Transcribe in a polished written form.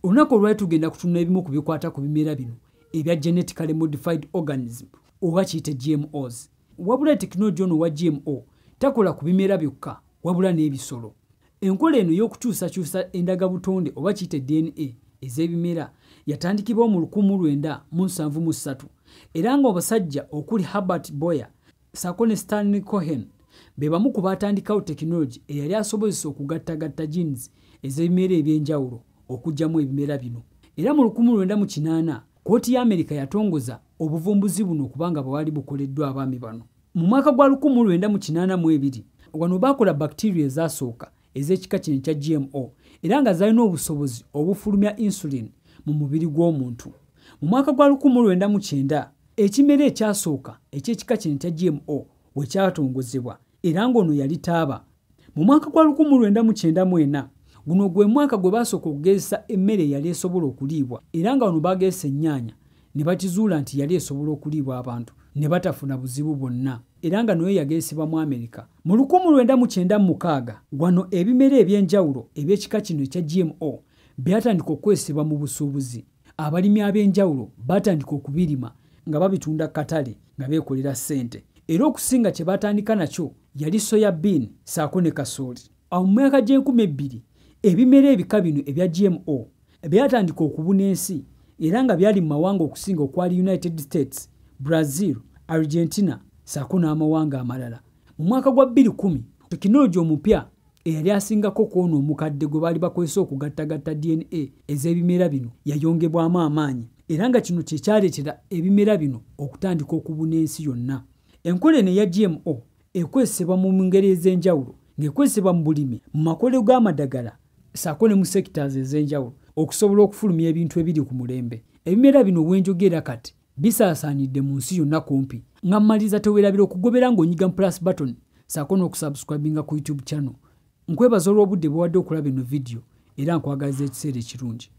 Olunaku olwali tugenda kutunula ebimu ku bikwata ku bimera bino ebya genetically modified organism oba kiyite GMOs. Wabula tekinologiya ono wa GMO takola ku bimera byokka wabula n'ebisolo. Enkola eno y'okukyusakyusa endagabutonde oba kiyite DNA ez'ebimera yatandikibwa mu 1973 era ng'abasajja okuli Herbert Boyer ssaako ne Stanley Cohen be bamu ku baatandikawo tekinologi eyali asobozesa okugattagatta genes ez'ebimera eby'enjawulo okugyamu ebimera bino. Era mu 1980 kkooti ya Amerika yatongoza obuvumbuzi buno okubanga bwali bukoleddwa abaami bano. Mu mwaka gwa 1982 wano baakola bacteria ezasooka ez'ekika kino ekya GMO era nga zalina obusobozi obufulumya insulin mu mubiri gw'omuntu. Mu mwaka gwa 1990 ekimera ekyasooka eky'ekika kino ekya GMO we kyatongozebwa era ng'ono yali taaba. Mu mwaka gwa 1994 guno gwe mwaka gwe basooka okugezesa emmere eyali esobola okuliibwa era nga wano baagezesa ennyaanya ne bakizuula nti yali esobola okuliibwa abantu ne batafuna buzibu bwonna era nga nayo yagezesebwa mu Amerika. Mu 1996 wano ebimera eby'enjawulo eby'ekika kino ekya GMO byatandika okwesebwa mu busuubuzi. Abalimi ab'enjawulo batandika okubirima nga babitunda katale nga beekolera ssente. Era okusinga kye batandika nakyo yali soya bean ssaako ne kasooli. Awo mu myaka gy'e2000 ebimera ebika bino ebya GMO byatandika okubuna ensi era nga byali mu mawanga okusinga okwali United States, Brazil, Argentina ssaako n'amawanga amalala. Mu mwaka gwa 2010 tekinologi omupya eyali asingako kwona omukadde gwe baali bakozesa okugattagatta DNA ez'ebimera bino yayongebwamu amaanyi era nga kino kye kyaleetera ebimera bino okutandika okubuna ensi yonna. Enkola eno eya GMO ekozesebwa mu ngeri ez'enjawulo ng'ekozesebwa mu bulimi, mu makolero g'amadagala ssaako ne mu sectors ez'enjawulo okusobola okufulumya ebintu ebiri ku mulembe. Ebimera bino bwenjogera kati bisaasaanidde mu nsi yonna kumpi. Nga mmaliza teweerabira okugobera ng'onyiga mu plus button ssaako n'okusubscribinga ku YouTube channel. Nkwebaza olw'obudde bwe wadde okulaba eno video era nkwagaliza ekiseera ekirungi.